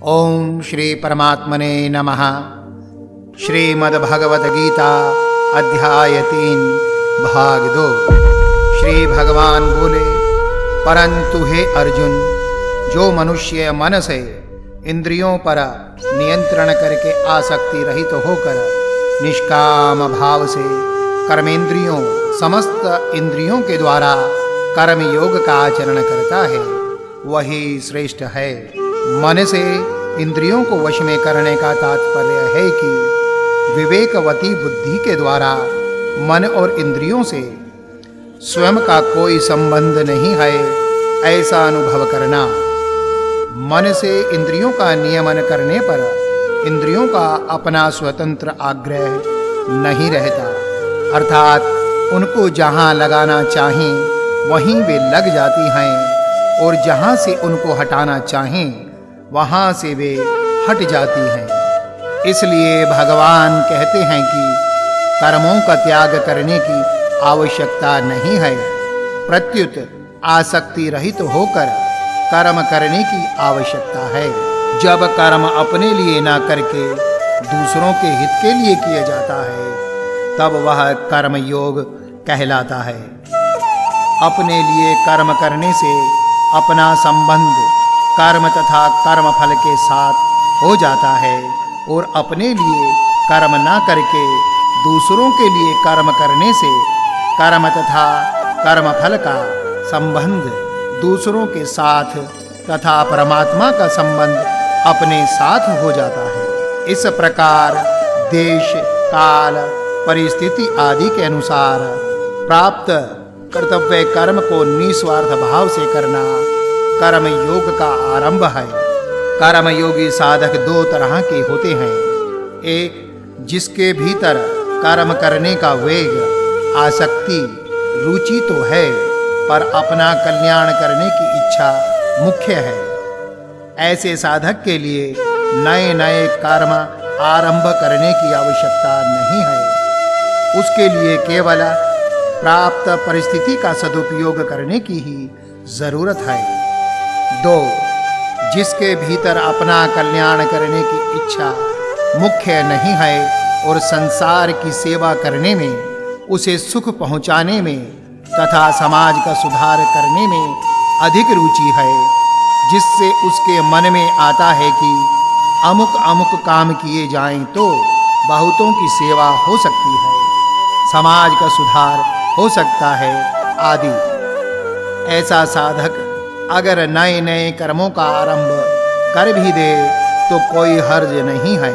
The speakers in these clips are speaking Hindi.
ओम श्री परमात्मने नमः। श्रीमद्भगवद्गीता अध्याय 3 भाग 2। श्री भगवान बोले, परंतु हे अर्जुन, जो मनुष्य मन से इंद्रियों पर नियंत्रण करके आसक्ति रहित होकर निष्काम भाव से कर्मेंद्रियों समस्त इंद्रियों के द्वारा कर्म योग का आचरण करता है, वही श्रेष्ठ है। मन से इंद्रियों को वश में करने का तात्पर्य है कि विवेकवती बुद्धि के द्वारा मन और इंद्रियों से स्वयं का कोई संबंध नहीं है, ऐसा अनुभव करना। मन से इंद्रियों का नियमन करने पर इंद्रियों का अपना स्वतंत्र आग्रह नहीं रहता, अर्थात उनको जहाँ लगाना चाहें वहीं वे लग जाती हैं और जहाँ से उनको हटाना चाहें वहाँ से वे हट जाती हैं। इसलिए भगवान कहते हैं कि कर्मों का त्याग करने की आवश्यकता नहीं है, प्रत्युत आसक्ति रहित होकर कर्म करने की आवश्यकता है। जब कर्म अपने लिए ना करके दूसरों के हित के लिए किया जाता है, तब वह कर्म योग कहलाता है। अपने लिए कर्म करने से अपना संबंध कर्म तथा कर्म फल के साथ हो जाता है और अपने लिए कर्म ना करके दूसरों के लिए कर्म करने से कर्म तथा कर्म फल का संबंध दूसरों के साथ तथा परमात्मा का संबंध अपने साथ हो जाता है। इस प्रकार देश, काल, परिस्थिति आदि के अनुसार प्राप्त कर्तव्य कर्म को निस्वार्थ भाव से करना कर्म योग का आरंभ है। कर्म योगी साधक दो तरह के होते हैं। एक, जिसके भीतर कर्म करने का वेग, आसक्ति, रुचि तो है, पर अपना कल्याण करने की इच्छा मुख्य है। ऐसे साधक के लिए नए नए कर्म आरंभ करने की आवश्यकता नहीं है। उसके लिए केवल प्राप्त परिस्थिति का सदुपयोग करने की ही जरूरत है। 2, जिसके भीतर अपना कल्याण करने की इच्छा मुख्य नहीं है और संसार की सेवा करने में, उसे सुख पहुंचाने में तथा समाज का सुधार करने में अधिक रुचि है, जिससे उसके मन में आता है कि अमुक अमुक काम किए जाएं तो बहुतों की सेवा हो सकती है, समाज का सुधार हो सकता है आदि। ऐसा साधक अगर नए नए कर्मों का आरंभ कर भी दे तो कोई हर्ज नहीं है।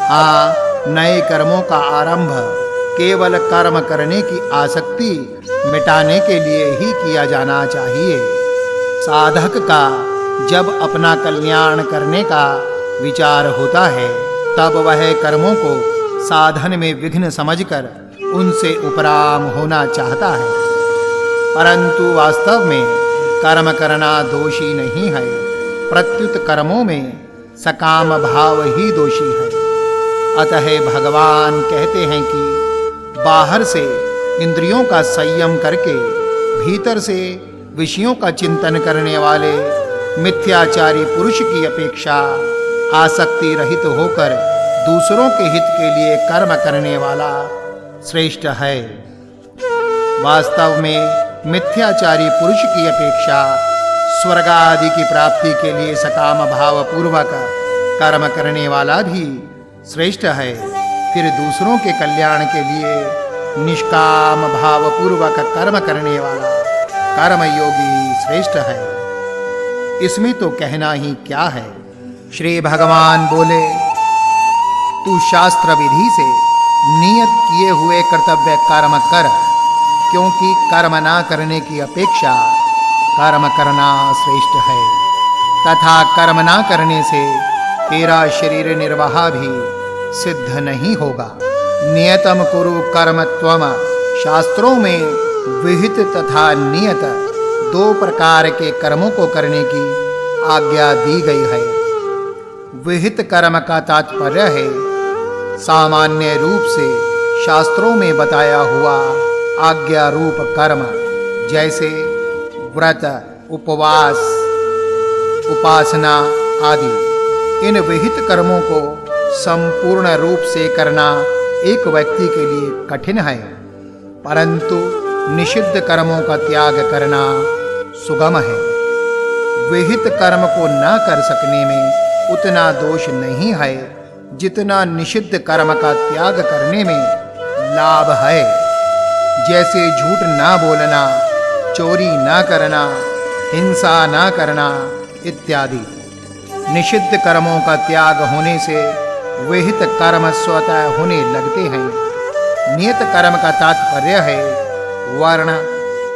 हाँ, नए कर्मों का आरंभ केवल कर्म करने की आसक्ति मिटाने के लिए ही किया जाना चाहिए। साधक का जब अपना कल्याण करने का विचार होता है, तब वह कर्मों को साधन में विघ्न समझकर उनसे उपराम होना चाहता है, परंतु वास्तव में कर्म करना दोषी नहीं है, प्रत्युत कर्मों में सकाम भाव ही दोषी है। अतः भगवान कहते हैं कि बाहर से इंद्रियों का संयम करके भीतर से विषयों का चिंतन करने वाले मिथ्याचारी पुरुष की अपेक्षा आसक्ति रहित होकर दूसरों के हित के लिए कर्म करने वाला श्रेष्ठ है। वास्तव में मिथ्याचारी पुरुष की अपेक्षा स्वर्ग आदि की प्राप्ति के लिए सकाम भाव पूर्वक कर्म करने वाला भी श्रेष्ठ है। फिर दूसरों के कल्याण के लिए निष्काम भाव पूर्वक कर्म करने वाला कर्म योगी श्रेष्ठ है। इसमें तो कहना ही क्या है। श्री भगवान बोले, तू शास्त्र विधि से नियत किए हुए कर्तव्य कर्म कर, क्योंकि कर्म ना करने की अपेक्षा कर्म करना श्रेष्ठ है, तथा कर्म ना करने से तेरा शरीर निर्वाह भी सिद्ध नहीं होगा। नियतम कुरु कर्म त्वम, शास्त्रों में विहित तथा नियत 2 प्रकार के कर्मों को करने की आज्ञा दी गई है। विहित कर्म का तात्पर्य है सामान्य रूप से शास्त्रों में बताया हुआ आज्ञा रूप कर्म, जैसे व्रत, उपवास, उपासना आदि। इन विहित कर्मों को संपूर्ण रूप से करना एक व्यक्ति के लिए कठिन है, परंतु निषिद्ध कर्मों का त्याग करना सुगम है। विहित कर्म को न कर सकने में उतना दोष नहीं है जितना निषिद्ध कर्म का त्याग करने में लाभ है। जैसे झूठ ना बोलना, चोरी ना करना, हिंसा ना करना इत्यादि। निषिद्ध कर्मों का त्याग होने से विहित कर्म स्वतः होने लगते हैं। नियत कर्म का तात्पर्य है वर्ण,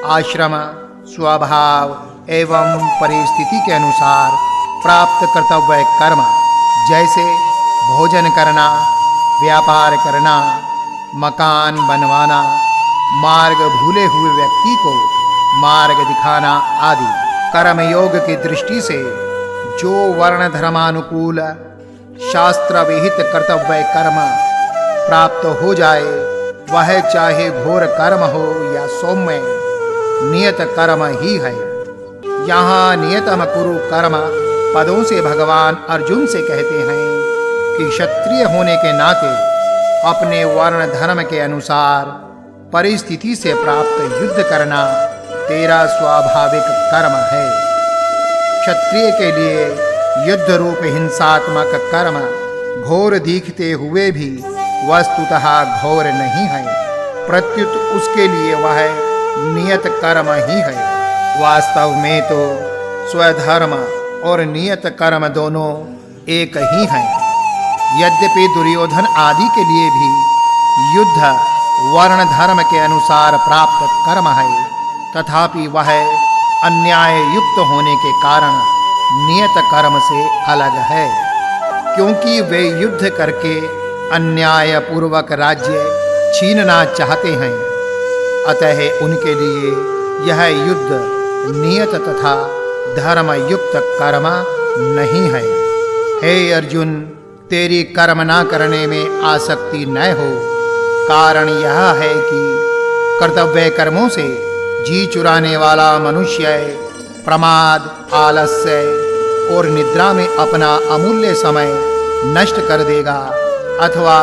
आश्रम, स्वभाव एवं परिस्थिति के अनुसार प्राप्त कर्तव्य कर्म, जैसे भोजन करना, व्यापार करना, मकान बनवाना, मार्ग भूले हुए व्यक्ति को मार्ग दिखाना आदि। कर्म योग की दृष्टि से जो वर्ण धर्मानुकूल शास्त्र विहित कर्तव्य कर्म प्राप्त हो जाए, वह चाहे घोर कर्म हो या सौम्य नियत कर्म ही है। यहाँ नियतम कुरु कर्म पदों से भगवान अर्जुन से कहते हैं कि क्षत्रिय होने के नाते अपने वर्ण धर्म के अनुसार परिस्थिति से प्राप्त युद्ध करना तेरा स्वाभाविक कर्म है। क्षत्रिय के लिए युद्ध रूप हिंसात्मक कर्म घोर दिखते हुए भी वस्तुतः घोर नहीं है, प्रत्युत उसके लिए वह नियत कर्म ही है। वास्तव में तो स्वधर्म और नियत कर्म दोनों एक ही हैं। यद्यपि दुर्योधन आदि के लिए भी युद्ध वर्ण धर्म के अनुसार प्राप्त कर्म है, तथापि वह अन्याय युक्त होने के कारण नियत कर्म से अलग है, क्योंकि वे युद्ध करके अन्याय पूर्वक राज्य छीनना चाहते हैं। अतः उनके लिए यह युद्ध नियत तथा धर्म युक्त कर्म नहीं है। हे अर्जुन, तेरी कर्म ना करने में आसक्ति न हो। कारण यह है कि कर्तव्य कर्मों से जी चुराने वाला मनुष्य प्रमाद, आलस्य और निद्रा में अपना अमूल्य समय नष्ट कर देगा अथवा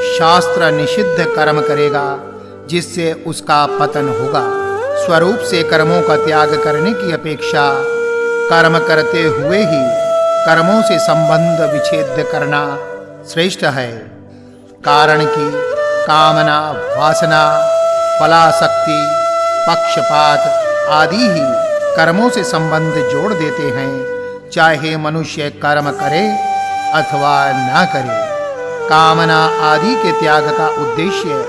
शास्त्र निषिद्ध कर्म करेगा, जिससे उसका पतन होगा। स्वरूप से कर्मों का त्याग करने की अपेक्षा कर्म करते हुए ही कर्मों से संबंध विच्छेद करना श्रेष्ठ है। कारण कि कामना, वासना, फलासक्ति, पक्षपात आदि ही कर्मों से संबंध जोड़ देते हैं, चाहे मनुष्य कर्म करे अथवा ना करे। कामना आदि के त्याग का उद्देश्य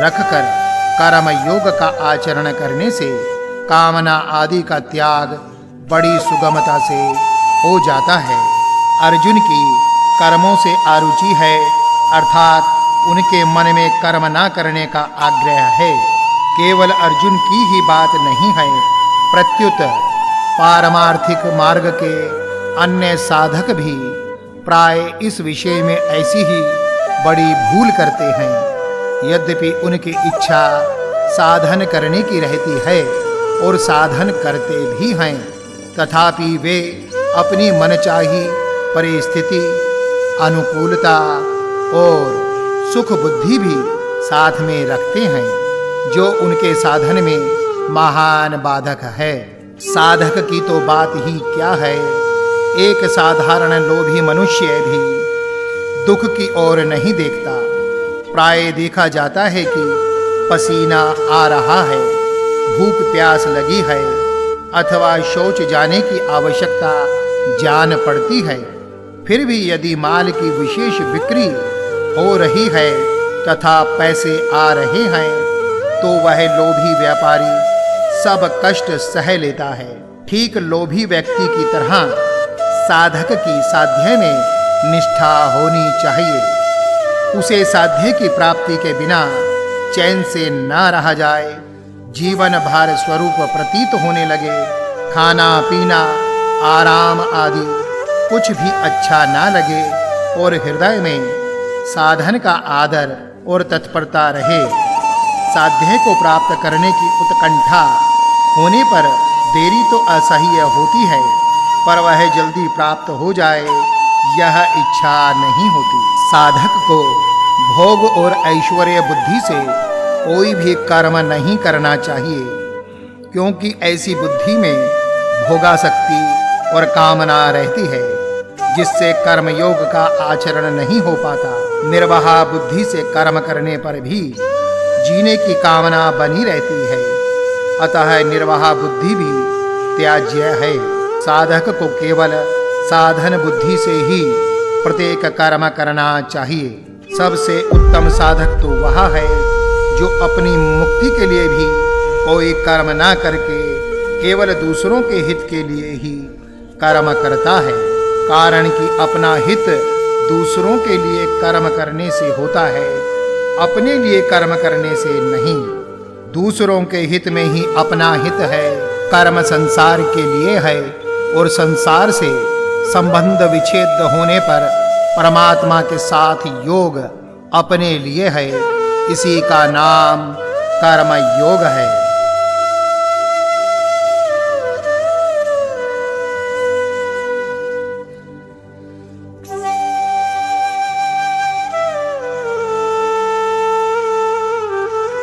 रखकर कर्म योग का आचरण करने से कामना आदि का त्याग बड़ी सुगमता से हो जाता है। अर्जुन की कर्मों से आरुचि है, अर्थात उनके मन में कर्म ना करने का आग्रह है। केवल अर्जुन की ही बात नहीं है, प्रत्युत पारमार्थिक मार्ग के अन्य साधक भी प्राय इस विषय में ऐसी ही बड़ी भूल करते हैं। यद्यपि उनकी इच्छा साधन करने की रहती है और साधन करते भी हैं, तथापि वे अपनी मनचाही परिस्थिति, अनुकूलता और सुख बुद्धि भी साथ में रखते हैं, जो उनके साधन में महान बाधक है। साधक की तो बात ही क्या है, एक साधारण लोभी मनुष्य भी दुख की ओर नहीं देखता। प्राय देखा जाता है कि पसीना आ रहा है, भूख प्यास लगी है अथवा शौच जाने की आवश्यकता जान पड़ती है, फिर भी यदि माल की विशेष बिक्री हो रही है तथा पैसे आ रहे हैं, तो वह लोभी व्यापारी सब कष्ट सह लेता है। ठीक लोभी व्यक्ति की तरह साधक की साध्य में निष्ठा होनी चाहिए। उसे साध्य की प्राप्ति के बिना चैन से न रहा जाए। जीवन भार स्वरूप प्रतीत होने लगे। खाना पीना, आराम आदि कुछ भी अच्छा ना लगे और हृदय में साधन का आदर और तत्परता रहे। साध्य को प्राप्त करने की उत्कंठा होने पर देरी तो असह्य होती है, पर वह जल्दी प्राप्त हो जाए, यह इच्छा नहीं होती। साधक को भोग और ऐश्वर्य बुद्धि से कोई भी कर्म नहीं करना चाहिए, क्योंकि ऐसी बुद्धि में भोगासक्ति और कामना रहती है, जिससे कर्म योग का आचरण नहीं हो पाता। निर्वाहा बुद्धि से कर्म करने पर भी जीने की कामना बनी रहती है, अतः निर्वाहा बुद्धि भी त्याज्य है। साधक को केवल साधन बुद्धि से ही प्रत्येक कर्म करना चाहिए। सबसे उत्तम साधक तो वह है जो अपनी मुक्ति के लिए भी कोई कर्म ना करके केवल दूसरों के हित के लिए ही कर्म करता है। कारण कि अपना हित दूसरों के लिए कर्म करने से होता है, अपने लिए कर्म करने से नहीं। दूसरों के हित में ही अपना हित है। कर्म संसार के लिए है और संसार से संबंध विच्छेद होने पर परमात्मा के साथ योग अपने लिए है। इसी का नाम कर्म योग है।